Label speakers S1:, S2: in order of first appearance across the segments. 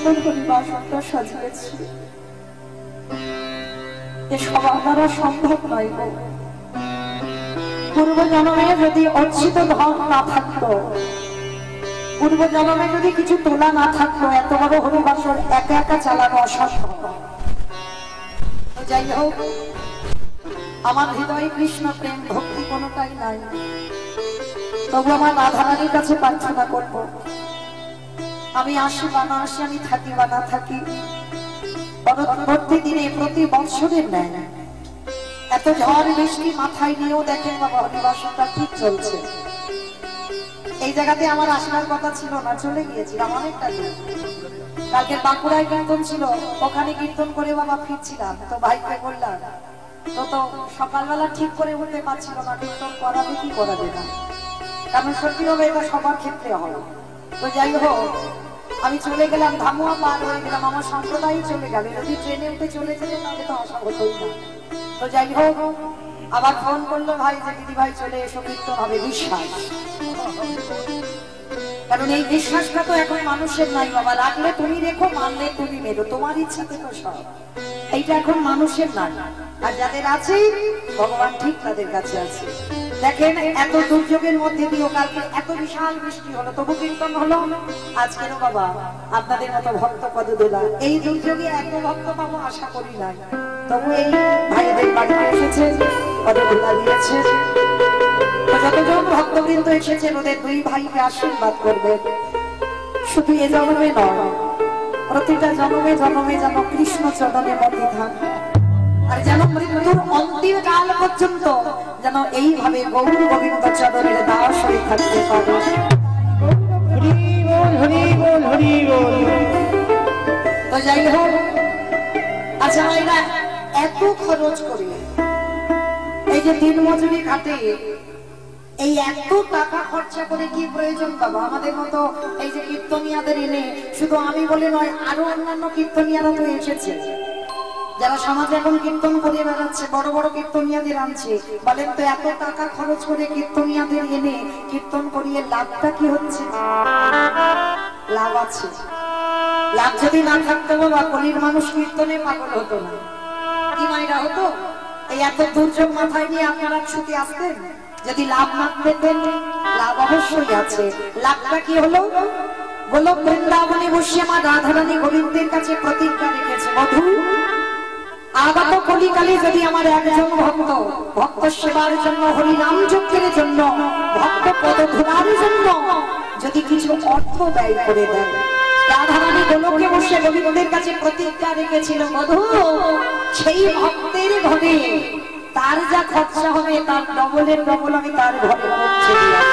S1: সুন্দর হরিবাসনটা সাজিয়েছি, এ সবার দ্বারা সম্ভব নয় গো। পূর্ব জন্মে যদি অর্জিত ধন না থাকতো, পূর্ব জন্মে যদি কিছু তোলা না থাকতো, এত বড় হরিবাসন একা একা চালানো অসম্ভব। তো যাই হোক, আমার হৃদয়ে কৃষ্ণ প্রেম ভক্তি কোনোটাই নাই, তবু আমার রাধারানীর কাছে প্রার্থনা করব, আমি আসি বা না আসি, আমি থাকি বা না থাকি, প্রতিদিনে প্রতি বৎসরের নেয় এত ঝড় বৃষ্টি মাথায় নিয়েও দেখেন বাবা হরিবাসনটা ঠিক চলছে। এই জায়গাতে আমার আসার কথা ছিল না, চলে গিয়েছিলাম অনেকটা দূর। কালকে বাঁকুড়ায় কীর্তন ছিল, ওখানে কীর্তন করে বাবা ফিরছিলাম, তো ভাইকে বললাম তো সকালবেলা ঠিক করে উঠতে পারছিল না, কীর্তন করাবে কি করাবে না, কারণ সত্যি হবে এটা সবার ক্ষেত্রে হয়। তো যাই হোক, আমি চলে গেলাম, ধামুয়া পার হয়ে গেলাম, আমার সম্প্রদায় চলে গেল, যদি ট্রেনে উঠে চলে যেতে তাহলে তো আসা হতোই না। তো যাই হোক, আবার ফোন করলো ভাই যে দিদি ভাই চলে এসো, কীর্তন হবে। বিশ্বাস, কারণ এই বিশ্বাসটা তো এখন মানুষের নাই বাবা, রাখলে তুমি রেখো, মানলে তুমি মেরো, তোমার ইচ্ছাতে তো সব, এইটা এখন মানুষের নাই। আর যাদের আছে ভগবান ঠিক তাদের কাছে আছে। দেখেন এত দুর্যোগের মধ্যে দিয়েও কালকে এত বিশাল বৃষ্টি হলো, তবু কীর্তন হলো। আজকেরও বাবা আপনাদের মতো ভক্ত পদ দোলা, এই দুর্যোগে এত ভক্ত পাবো আশা করি নাই, তবু এই ভাইদের বাড়িতে এসেছে, পদ দোলা দিয়েছে। যতজন ভক্তবৃন্দ এসেছেন ওদের দুই ভাইকে আশীর্বাদ করবেন, শুধু এ জন্মে নয়, প্রতিটা জন্মে জন্মে যেন কৃষ্ণ চরণে মতি থাকে, আর যেন মৃত্যুর অন্তিম কাল পর্যন্ত যেন এইভাবে গৌর গোবিন্দ চরণের দাস হয়ে থাকতে পারে। তো যাই হোক, আচ্ছা এরা এত খরচ করে এই যে দিন মজুরি কাটে, এই এত টাকা খরচা করে কি প্রয়োজন বাবা? আমাদের মতো এই যে কীর্তনিয়াদের এনে, শুধু আমি বলে নয়, আরো অন্যান্য কীর্তনিয়ারা তো এসেছে, যারা সমাজে এখন কীর্তন করে বেড়াচ্ছে, বড় বড় কীর্তনিয়াদের আনছে। বলেন তো এত টাকা খরচ করে কীর্তনিয়াদের এনে কীর্তন করিয়ে লাভটা কি হচ্ছে? লাভ আছে। লাভ যদি না থাকতো বাবা, কলির মানুষ কীর্তনে পাগল হতো না, কি মাইরা হতো? এই এত দুর্যোগ মাথায় নিয়ে আপনারা ছুটে আসতেন? যদি লাভ না পেতেন? লাভ অবশ্যই আছে। লাভটা কি হলো? বলো, বৃন্দাবনে বসে আমার রাধারানী গোবিন্দের কাছে প্রতিজ্ঞা রেখেছে, মধু আগত কলিকালে যদি আমার একজন ভক্ত ভক্ত সেবার জন্য, হরিনাম যজ্ঞের জন্য, ভক্ত পদ ধরার জন্য যদি কিছু অর্থ ব্যয় করে দেন, রাধারানী গোলকে বসে গোবিন্দের কাছে প্রতিজ্ঞা রেখেছিল, মধু সেই ভক্তের ঘরে তার যা খরচা হবে তার ডবলের ডবল আমি তার ঘরে পৌঁছে দিলাম।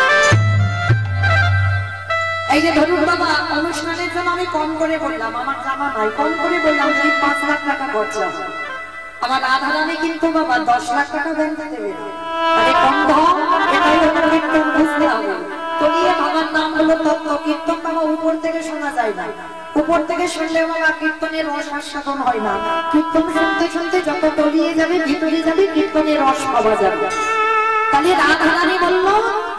S1: এই যে ধরুন বাবা, অনুষ্ঠানের জন্য আমি কম করে বললাম, আমার জামা নাই, কম করে বললাম যে 5 লাখ টাকা খরচা, আমার রাধারানী কিন্তু বাবা 10 লাখ টাকা ব্যাংকে দেবে। আরে কম ধম, এটাই হলো কীর্তন, বুঝতে হবে। তলিয়ে বাবার নাম হলো তত্ত্ব। কীর্তন বাবা উপর থেকে শোনা যায় না, উপর থেকে শুনলে বাবা কীর্তনের রস আস্বাদন হয় না। কীর্তন শুনতে শুনতে যত তলিয়ে যাবে, ভিতরে যাবে, কীর্তনের রস পাওয়া যাবে। তাহলে রাধারানী বলল,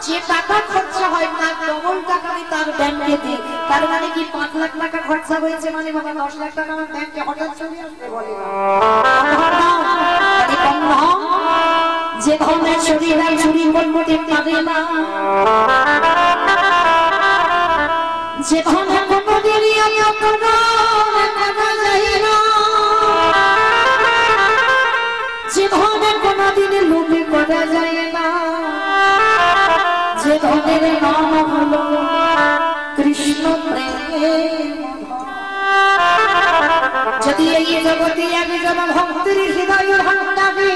S1: যে টাকা খরচা হয় তার ডবল টাকা আমি তার ব্যাংকে দিই। তার মানে কি 5 লাখ টাকা খরচা হয়েছে, মানে বাবা 10 লাখ টাকা আমার ব্যাংকে হঠাৎ চলে আসবে? বলে না, যে ধনের শরীর চুরি করতে পারে না, যে ধনে কোনদিন যায় না, যে ধনে কোনদিন লুপি করা যায় না, যে ধনের নাম হলো কৃষ্ণ প্রেম। যদি এই জগতে একজন ভক্তের হৃদয় ভাঙবে,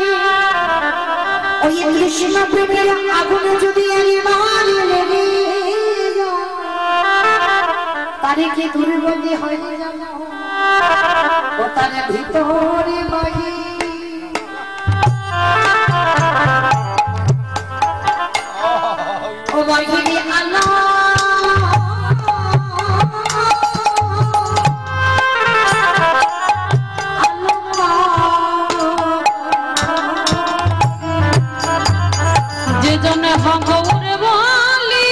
S1: ওই কৃষ্ণ প্রেমের আগুনে যদি একবার লেগে যায়, তারে কি দুর্গতি হয় জানো? ও তার ভিতরে বাহি ও বাহিরে আলো, যে জনে ভগবান বলি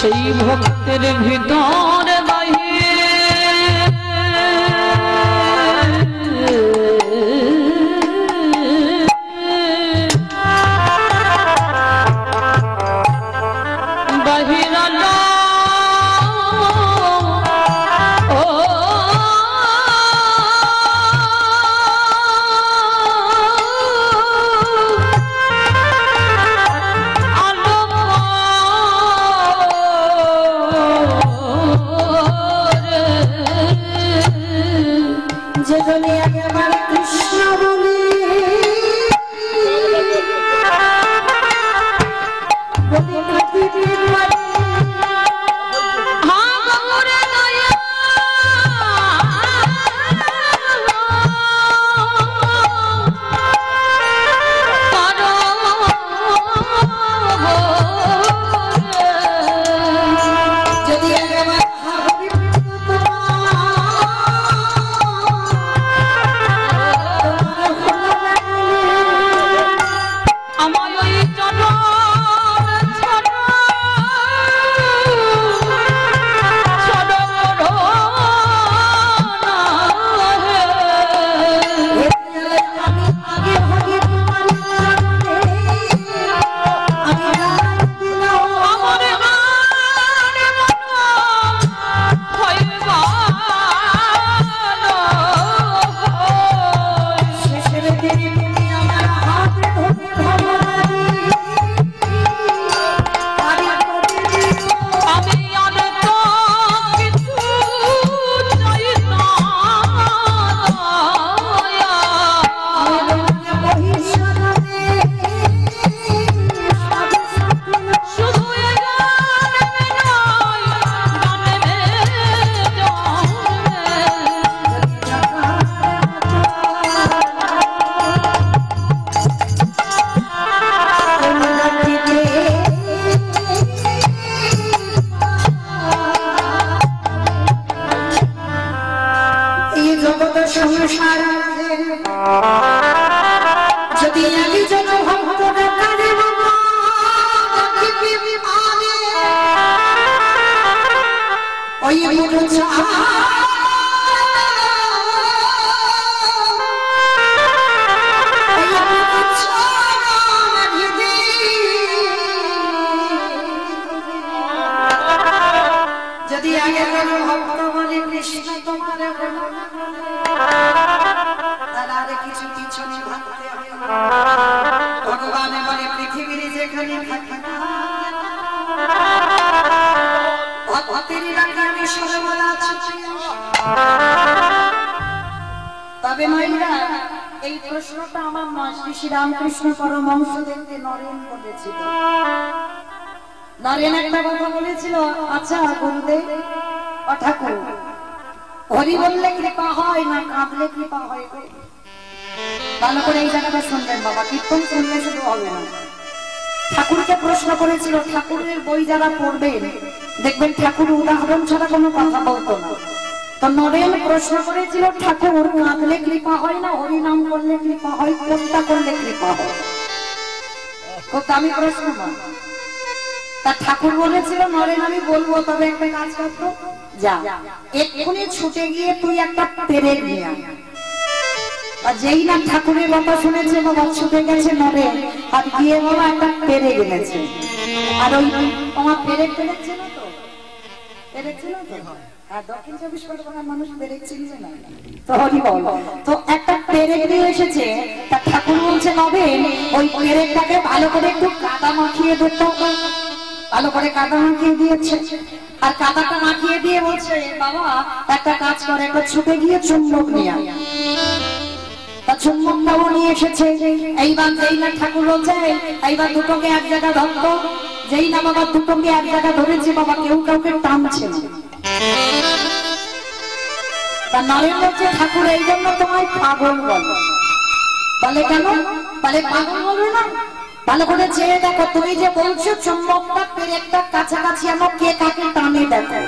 S2: সেই ভক্তের ভিতর
S1: তবে মাইরা এই প্রশ্নটা আমার মা শ্রী রামকৃষ্ণ পরমহংসদেবকে নরেন বলেছিল। নরেন একটা কথা বলেছিল, আচ্ছা গুরুদেব ও ঠাকুর, হরি বললে কৃপা হয় না কাঁদলে কৃপা হয়? ভালো করে এই জায়গাটা শুনবেন বাবা, কীর্তন শুনলে শুধু হবে না। ঠাকুরকে প্রশ্ন করেছিল, ঠাকুরের বই যারা পড়বেন দেখবেন ঠাকুর উদাহরণ ছাড়া কোনো কথা বলতো না। তো নরেন প্রশ্ন করেছিল, ঠাকুর কাঁদলে কৃপা হয় না হরি নাম করলে কৃপা হয়, কোনটা করলে কৃপা হয়? খুব দামি প্রশ্ন না। তা ঠাকুর বলেছিল, নরেন আমি বলবো, তবে একটা কাজ করতো, যা এক্ষুনি ছুটে গিয়ে তুই একটা পেরেক নিয়ে আয়। আর যেই না ঠাকুরের কথা শুনেছে বাবা ছুটে গেছে নরেন, আর গিয়ে বাবা একটা পেরেক এনেছে। আর ওই তোমার পেরেক ছিল তো, পেরেক ছিল তো, দক্ষিণ 24 পরগনার মানুষ পেরেক চিনবে না তো, হরি বল। তো একটা পেরেক নিয়ে এসেছে, তা ঠাকুর বলছে নরেন ওই পেরেকটাকে ভালো করে একটু কাদা মাখিয়ে দিতে। ভালো করে কাদা মাখিয়ে দিয়েছে, আর কাদাটা মাখিয়ে দিয়ে বলছে বাবা একটা কাজ করে, একটা ছুটে গিয়ে চুম্বক নিয়ে আয়। তা চুম্বকটাও নিয়ে এসেছে। এইবার যেই না ঠাকুর বলছে এইবার দুটোকে এক জায়গা ধরতো, যেই না বাবা দুটোকে এক জায়গা ধরেছে বাবা কেউ কাউকে টানছে না। তা নরেন বলছে ঠাকুর এই জন্য তোমায় পাগল বলে। বলে কেন? বলে পাগল বলবে না, ভালো করে চেয়ে দেখো, তুমি যে বলছো চুম্বকটা পেরেকটা কাছাকাছি আমার, কে কাকে টানে দেখো।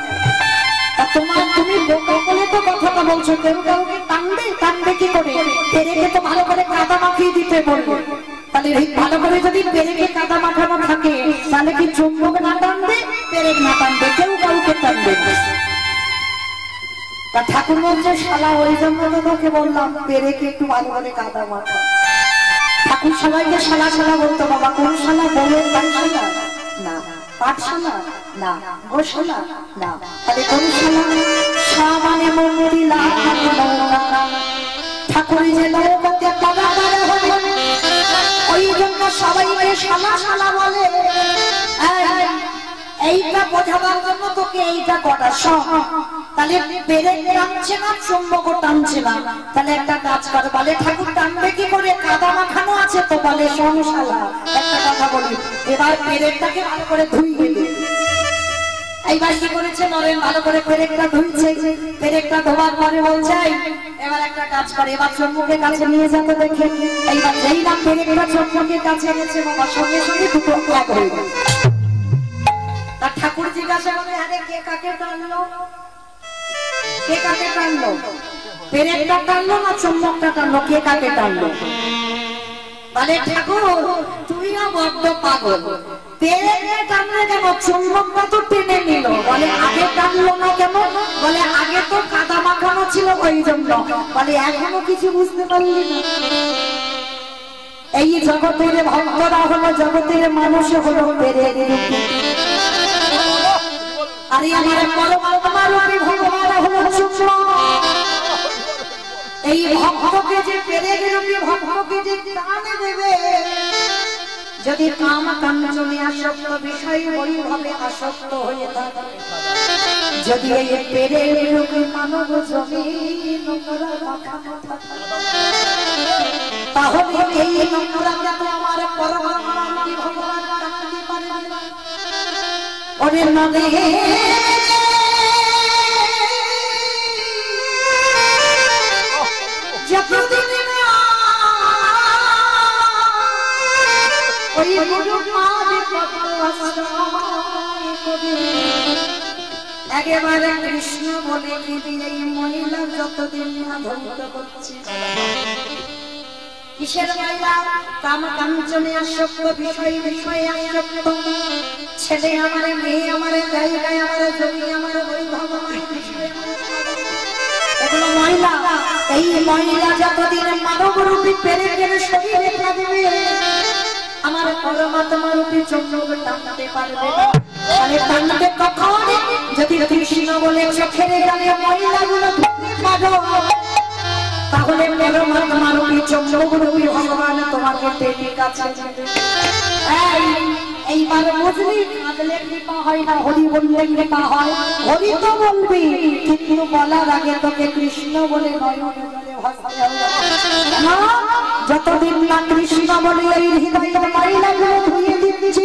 S1: তা তোমার তুমি বোকা বলে তো কথাটা বলছো, কেউ কাউকে টানবে? টানবে কি করে? পেরেকে তো ভালো করে কাদা মাখিয়ে দিতে বলবো। তাহলে ভালো করে যদি পেরেকে কাদা মাখানো থাকে তাহলে কি চুম্বক না টানবে, পেরেক না টানবে, কেউ কাউকে টানবে না। তা ঠাকুর বলছে শালা, ওই জন্য তোকে বললাম পেরেকে একটু ভালো করে কাদা মাখা। ঠাকুর সবাইকে শালা শালা বলতো, বাবা কোন শালা বলে? পাঠশালা না, পাঠশালা না, গোশালা না, তাহলে কোন শালা? শা মানে মন্দির, লা মানে নৌকা। ঠাকুরই যে নৌকাতে পারাপার হবে, ওই জন্য সবাইকে শালা শালা বলে। এইটা বোঝাবার জন্য তোকে এইটা কটা সব। তাহলে পেরেক টানছে না, চুম্বক টানছে না, তাহলে একটা কাজ কর, বলে ঠাকুর টানবে কি করে? কাদা মাখানো আছে তো, বলে সংশালা। একটা কথা বলি, এবার পেরেকটাকে ভালো করে ধুইয়ে দে। এইবার কি করেছে নরেন? ভালো করে পেরেকটা ধুইছে। পেরেকটা ধোয়ার পরে বলছে এবার একটা কাজ করে, এবার চুম্বকের কাছে নিয়ে যাবে দেখে। এইবার যেই না পেরেকটা চুম্বকের কাছে এনেছে, বাবা সঙ্গে সঙ্গে দুটো এক হয়ে গেল। তার ঠাকুর জিজ্ঞাসা করে, আরে কে কাকে টানলো? কে কাকে টানলো? পেরেকটা টানলো না চুম্বকটা টানলো? কে কাকে টানলো? বলে ঠাকুর তুইও বড্ড পাগল, পেরেকটা টানলে কেন, চুম্বকটা তো টেনে নিল। বলে আগে টানলো না কেন? বলে আগে তো কাদা মাখানো ছিল ওই জন্য। বলে এখনো কিছু বুঝতে পারলি না? এই জগতের ভক্তরা হলো, জগতের মানুষ হলো পেরেক। আরে আমার পরমাত্মা রূপী ভগবান হলো চুম্বক। এই ভক্তকে যে পেরেক রূপী ভক্তকে যে টানে দেবে, যদি কাম কাঞ্চনে আসক্ত বিষয় বৈভবে আসক্ত হয়ে থাকে, যদি এই পেরেক রূপী মানব জমিন নোংরা মাখানো থাকে, তাহলে এই নোংরাকে তো আমার পরমাত্মা রূপী ভগবান টানতে পারে না। ওরে নদী যতদিন ওই গুরু পাদে একেবারে কৃষ্ণ বলে এই মহিলা যতদিন না ধ্বংস করছে। কিসের মহিলা? কাম কাঞ্চনে আসক্ত, বিষয় বিষয়ে আসক্ত। ছেলে আমার, মেয়ে আমার, জায়গায় আমার, জমি আমার, বৈভব আমার, এগুলো মহিলা। এই মহিলা যতদিন মানব রূপী পেরেকের শরীরে থাকবে, আমার পরমাত্মা রূপী চুম্বক টানতে পারবে না। তাহলে টানতে কখন? যদি কৃষ্ণ বলে চোখের গালে মহিলাগুলো ধরতে পারো, তাহলে পরমাত্মা রূপী চুম্বক রূপী ভগবান তোমাকে টেনে কাছে নেবে। এইবার বুঝলি, কাঁদলে কৃপা হয় না, হরি বললে কৃপা হয়। হরি তো বলবি, কিন্তু বলার আগে তোকে কৃষ্ণ বলে নয়নে জলে ভাসতে হবে। না, যতদিন না কৃষ্ণ বলে এই হৃদয়ের ময়লাগুলো ধুয়ে দিচ্ছি,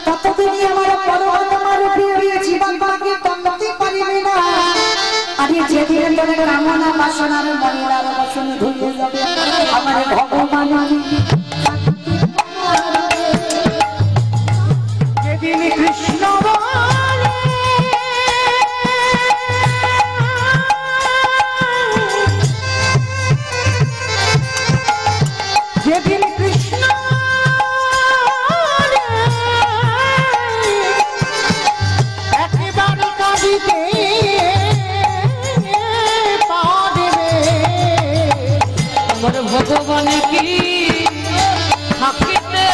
S1: ততদিনই আমার পরমাত্মা রূপী জীবাত্মাকে টানতে পারবি না। আরে যেদিন তোর কামনা বাসনার ময়লার বাসন ধুয়ে যাবে, আমার ভগবান কৃষ্ণ বলে যেদিন কৃষ্ণ একেবারে কাঁদিতে পারবে,
S2: আমার ভগবান কি থাকিতে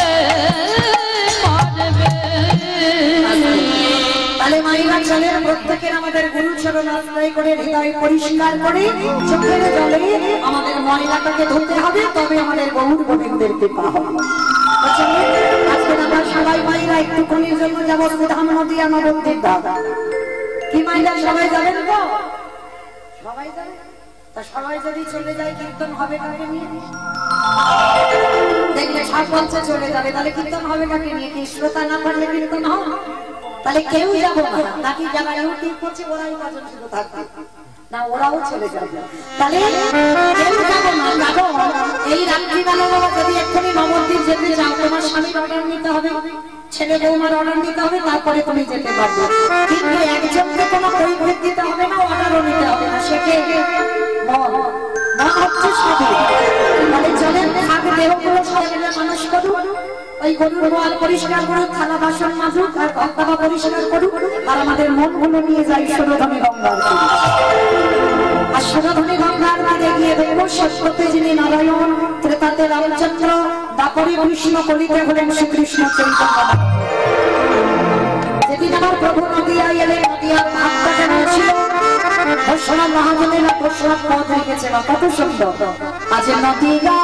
S2: পারবে?
S1: তাহলে মাইরা চলেন, প্রত্যেকের আমাদের গুরুচরণ আশ্রয় করে হৃদয় পরিষ্কার করে চোখের জলে আমাদের ময়লাটাকে ধরতে হবে, তবে আমাদের গৌর গোবিন্দের কৃপা হবে। আজকে আমরা সবাই মাইরা একটুখানির জন্য যাবো প্রধান নদিয়া নবদ্বীপ ধাম। কি মাইরা সবাই যাবেন তো? সবাই যাবে? তা সবাই যদি চলে যায় কীর্তন হবে কাকে নিয়ে? দেখলে সাত চলে যাবে, তাহলে কীর্তন হবে কাকে নিয়ে? কি শ্রোতা না পারলে কীর্তন হবে? তাহলে কেউ যাবো না, নাকি যারা ইউটিউব করছে ওরাই কজন শুধু থাকবে না, ওরাও চলে যাবে। তাহলে কেউ যাবো না, যাবো এই রাত্রিবেলা। বাবা যদি এক্ষুনি নবদ্বীপ যেতে চাও, তোমার স্বামীর অর্ডার নিতে হবে, ছেলে বৌমার অর্ডার নিতে হবে, তারপরে তুমি যেতে পারবে। কিন্তু একজনকে কোনো কৈফিয়ত দিতে হবে না, অর্ডারও নিতে হবে না, সেকে মন হচ্ছে সবই। মানে চলেন থাকবে দেহগুলো ছেলে মানুষ করুক, ওই গরুর গোয়াল পরিষ্কার করুক, থালা বাসন মাজুক, আর ঘর পরিষ্কার করুক, আর আমাদের মনগুলো নিয়ে যাই সুরধনী গঙ্গার তীরে। আর সুরধনী গঙ্গার তীরে গিয়ে দেখবো সত্যতে যিনি নারায়ণ, ত্রেতাতে রামচন্দ্র, দাপরে কৃষ্ণ, কলিতে হলেন শ্রীকৃষ্ণ চৈতন্য। যেদিন আমার প্রভু নদিয়ায় এলেন, নদিয়ার ভাবটা যেন ছিল ঘোষণা মহাজনেরা ঘোষণা পথ রেখেছে, কত সুন্দর। আজ নদিয়া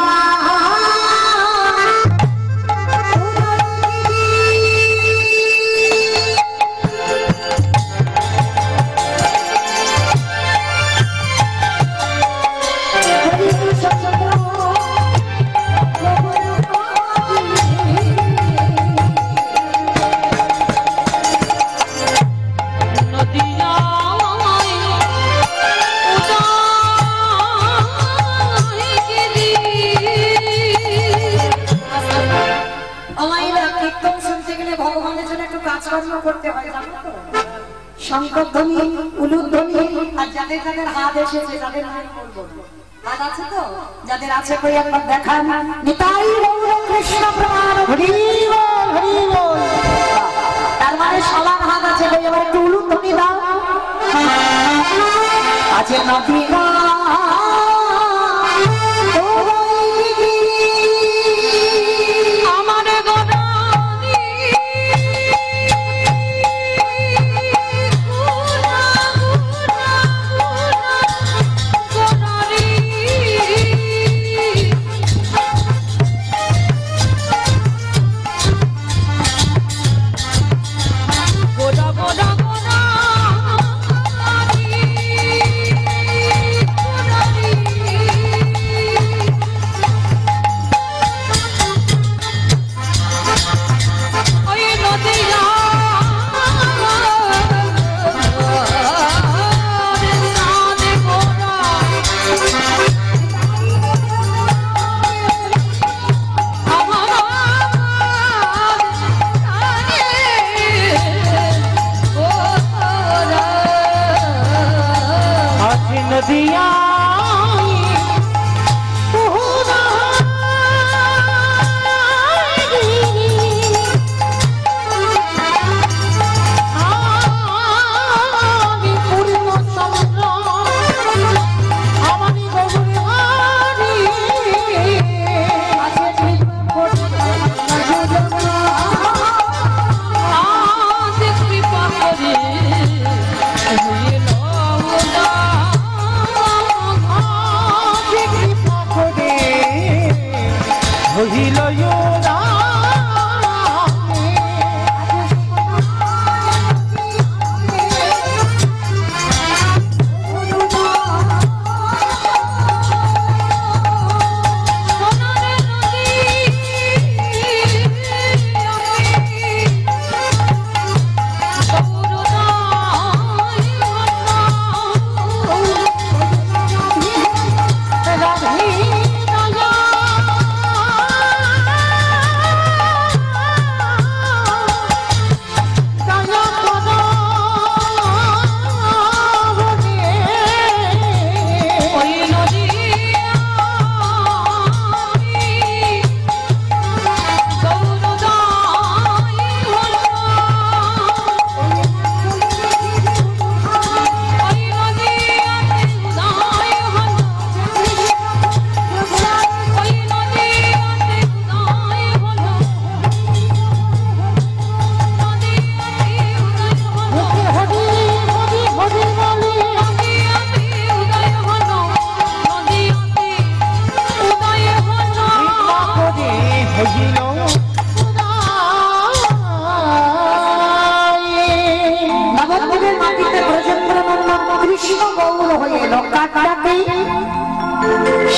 S1: করতে হয়, শঙ্করধ্বনি, উলুধ্বনি, আর যাদের যাদের হাত এসেছে তাদের হাত আছে তো, যাদের আছে কই একবার দেখান। নিতাই গৌর কৃষ্ণ প্রাণ, হরি বল হরি বল। তার মানে সবার হাত আছে, কই এবার একটু উলুধ্বনি দাও। আছে নদী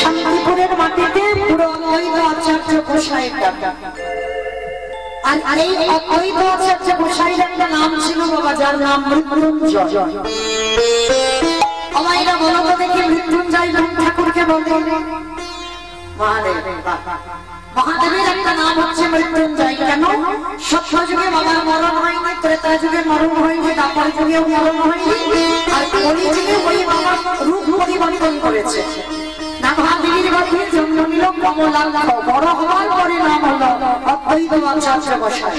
S1: শান্তিপুরের মাটিতে পুরো অদ্বৈত আচার্য গোসাইয়ের ডাক। আর এই অদ্বৈত আচার্য গোসাইয়ের একটা নাম ছিল বাবা, যার নাম মৃত্যুঞ্জয়। আমায়রা বলো তো দেখি মৃত্যুঞ্জয় নাম ঠাকুরকে বলে মহাদেব। মহাদেবের একটা নাম হচ্ছে মৃত্যুঞ্জয়। কেন? সত্য যুগে বাবার মরণ হয়নি, ত্রেতা যুগে মরণ হয়নি, দ্বাপর যুগেও মরণ হয়নি, আর কলি যুগে ওই বাবার রূপ পরিবর্তন করেছে। না মহাদেবীর গর্ভে জন্ম নিল কমলাক্ষ, বড় হওয়ার পরে নাম হলো অদ্বৈত আচার্য গোসাই।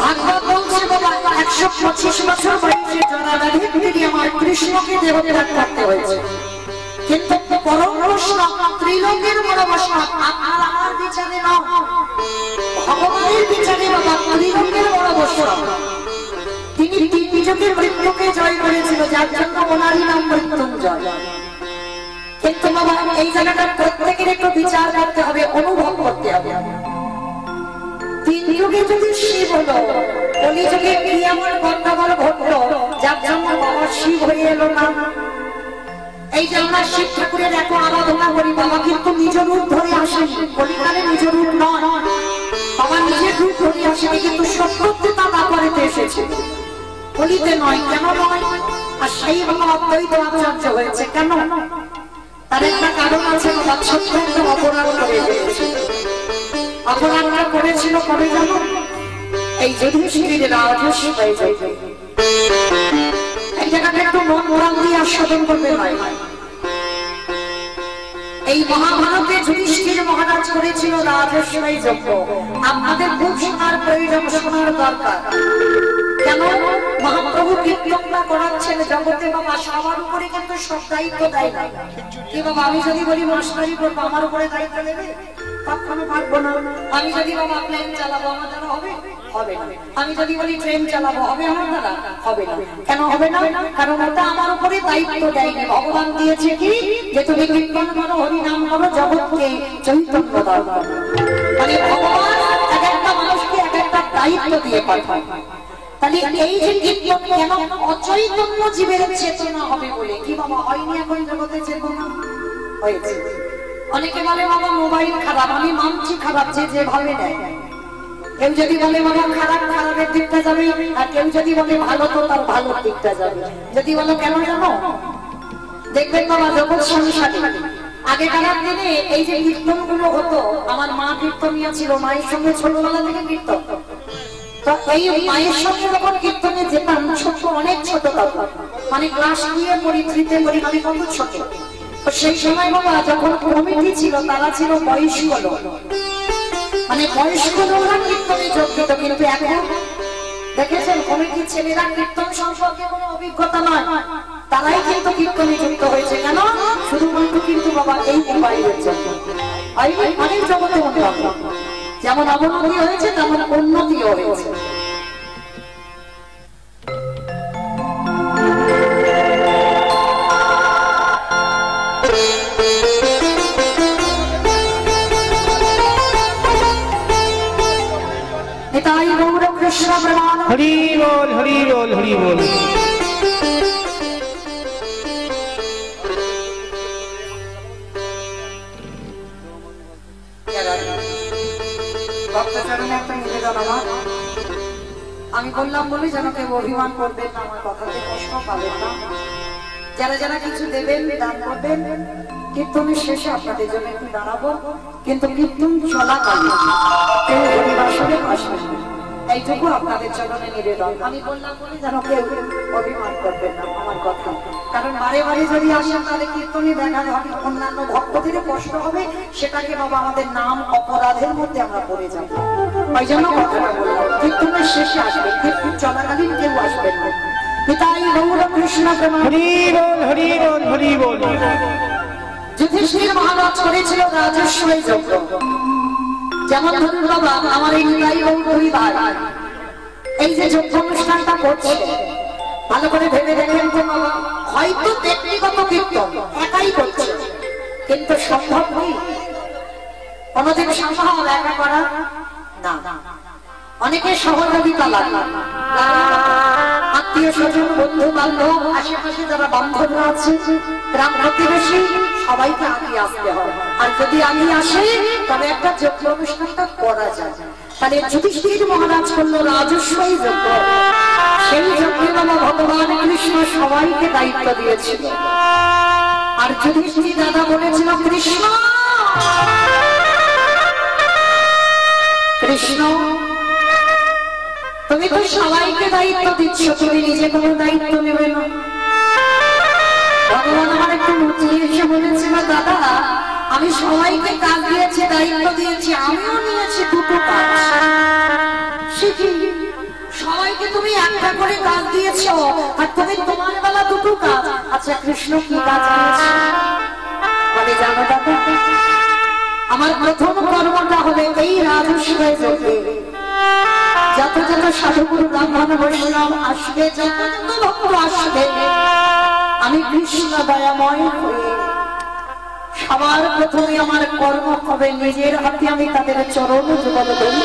S1: ভাগবত বলছে বাবা 125 বছর বয়সে জরাবাধিক থেকে আমার কৃষ্ণকে দেহত্যাগ করতে হয়েছে। কিন্তু পরম প্রশ্ন, ত্রিলোকের বড় প্রশ্ন, আপনার আমার বিচারে না, ভগবানের বিচারে বাবা ত্রিলোকের বড় প্রশ্ন। তিনি তিনজনের মৃত্যুকে জয় করেছিল, যার জন্য ওনারই নাম মৃত্যুঞ্জয়। কিন্তু বাবা এই জায়গাটা প্রত্যেকের একটু বিচার করতে হবে, অনুভব করতে হবে। তিন যুগে যদি শিব হলো, কলিযুগে কি এমন গন্ডগোল ঘটলো যার জন্য বাবা শিব হয়ে এলো না? এই যে আমরা শিব ঠাকুরের এত আরাধনা করি, বাবা কিন্তু নিজ রূপ ধরে আসেনি, কলিকালে নিজ রূপ নয়, বাবা নিজের রূপ ধরে আসেনি, কিন্তু সত্যতা না করতে এসেছে, কলিতে নয়। কেন নয়? আর সেই বাবা অদ্বৈত আচার্য হয়েছে কেন? তার একটা কারণ আছে বাবা, ছোট্ট একটা অপরাধ করে ফেলেছে। অপরাধটা করেছিল কবে জানো? এই যুধিষ্ঠিরের রাজস্ব হয়ে যাবে। এই জায়গাটা একটু মন প্রাণ দিয়ে আস্বাদন করবে ভাই। এই মহাভারতে যুধিষ্ঠির মহারাজ করেছিল রাজস্বই যজ্ঞ। আপনাদের খুব শোনার প্রয়োজন, শোনার দরকার। কেন? মহাপ্রভু কীর্তনটা করাচ্ছেন জগতে বাবা, সবার উপরে কিন্তু সব দায়িত্ব দেয় না। কি বাবা আমি যদি বলি মাস্টারি করবো, আমার উপরে দায়িত্ব নেবে? কখনো পারবো না। আমি যদি বাবা প্লেন চালাবো, আমার দ্বারা হবে? হবে না। আমি যদি বলি ট্রেন চালাবো, হবে আমার দ্বারা? হবে না। কেন হবে না? কারণ ওটা আমার উপরে দায়িত্ব দেয়নি। ভগবান দিয়েছে কি, যে তুমি কীর্তন করো, হরি নাম করো, জগৎকে চৈতন্য দাও। মানে ভগবান এক একটা মানুষকে এক একটা দায়িত্ব দিয়ে পাঠায়। তাহলে এই যে কীর্তন কেন? অচৈতন্য জীবের চেতনা হবে বলে। কি বাবা হয়নি এখন জগতে চেতনা? হয়েছে। অনেকে বলে বাবা মোবাইল খারাপ, আমি মানছি খারাপ, যে ভাবে নেয়। কেউ যদি বলে বাবা খারাপ, খারাপের দিকটা যাবে, আর কেউ যদি বলে ভালো, তো তার ভালোর দিকটা যাবে। যদি বলো কেন জানো? দেখবেন বাবা জগৎ সংসারে আগেকার দিনে এই যে কীর্তন গুলো হতো, আমার মা কীর্তনিয়া ছিল, মায়ের সঙ্গে ছোটবেলা থেকে কীর্তন। তো এই মায়ের সঙ্গে যখন কীর্তনে যেতাম, ছোট অনেক ছোট তখন, মানে ক্লাস 2 পড়ি, 3 পড়ি, মানে কত ছোট। তো সেই সময় বাবা যখন কমিটি ছিল, তারা ছিল বয়স্ক লোক, মানে বয়স্ক লোকরা কীর্তনে যোগ দিত। কিন্তু এখন দেখেছেন কমিটির ছেলেরা কীর্তন সম্পর্কে কোনো অভিজ্ঞতা নয়, তারাই কিন্তু কীর্তনে যুক্ত হয়েছে। কেন? শুধুমাত্র কিন্তু বাবা এই মোবাইলের জন্য। অনেক জগতে উন্নত, যেমন অবনতি হয়েছে তেমন উন্নতিও হয়েছে। নিতাই গৌর কৃষ্ণ প্রেমানন্দ।
S3: হরি বল, হরি বল, হরি বল।
S1: আমি বললাম বলি যেন কেউ অভিমান করবেন না, আমার কথাতে কষ্ট পাবেন না। যারা যারা কিছু দেবেন, দান করবেন, কীর্তনের শেষে আপনাদের জন্য একটু দাঁড়াবো, কিন্তু কীর্তন চলাকালীন কেউ হরিবাসরে আসবেন না, এইটুকু আপনাদের চরণে নিবেদন। আমি বললাম বলি যেন কেউ অভিমান করবেন না আমার কথা, কারণ বারে বারে যদি আসেন তাহলে কীর্তনে দেখা হবে অন্যান্য ভক্তদের কষ্ট হবে, সেটাকে বাবা আমাদের নাম অপরাধের মধ্যে আমরা পড়ে যাব। ওই জন্য কথাটা বললাম, কীর্তনের শেষে আসবেন, কীর্তন চলাকালীন কেউ আসবেন না। নিতাই গৌর কৃষ্ণ প্রেমানন্দ।
S3: হরি বল, হরি বল, হরি বল।
S1: যুধিষ্ঠির মহারাজ করেছিল রাজস্বই যজ্ঞ। যেমন ধরুন বাবা আমার এই নিতাই গৌর দুই ভাই এই যে যজ্ঞ অনুষ্ঠানটা করছে, ভালো করে ভেবে দেখেন তো বাবা, হয়তো ব্যক্তিগত কীর্তন একাই করছে, কিন্তু সম্ভব নেই, কোনদিন সম্ভব একা করা না। অনেকে সহযোগিতা লাগে, আত্মীয় স্বজন, বন্ধু বান্ধব, আশেপাশে যারা বান্ধবরা আছে, গ্রাম প্রতিবেশী, সবাইকে আগিয়ে আসতে হয়। আর যদি আগিয়ে আসে তবে একটা যজ্ঞ অনুষ্ঠানটা করা যায়। তাহলে যুধিষ্ঠির মহারাজ করলো রাজস্বই যজ্ঞ। সেই যজ্ঞে বাবা ভগবান কৃষ্ণ সবাইকে দায়িত্ব দিয়েছিল। আর যুধিষ্ঠির দাদা বলেছিল কৃষ্ণ, কৃষ্ণ তুমি তো সবাইকে দায়িত্ব দিচ্ছ, তুমি নিজে কোনো দায়িত্ব নেবে না। ভগবান আমার একটু মুচিয়ে এসে বলেছিল দাদা আমি সবাইকে কাজ দিয়েছি, দায়িত্ব দিয়েছি, আমিও নিয়েছি দুটো কাজ। সে কি, সবাইকে তুমি একটা করে কাজ দিয়েছো আর তুমি তোমার বেলা দুটো কাজ। আচ্ছা কৃষ্ণ কি কাজ দিয়েছে বলে জানো দাদা? আমার প্রথম কর্মটা হবে এই রাজস্বয় যোগে যত যত সাধুগুরু ব্রাহ্মণ বৈষ্ণব আসবে, যত যত ভক্ত আসবে, আমি কৃষ্ণ দয়াময় হয়ে সবার প্রথমে আমার কর্ম হবে নিজের হাতে আমি তাদের চরণ যুগল করি।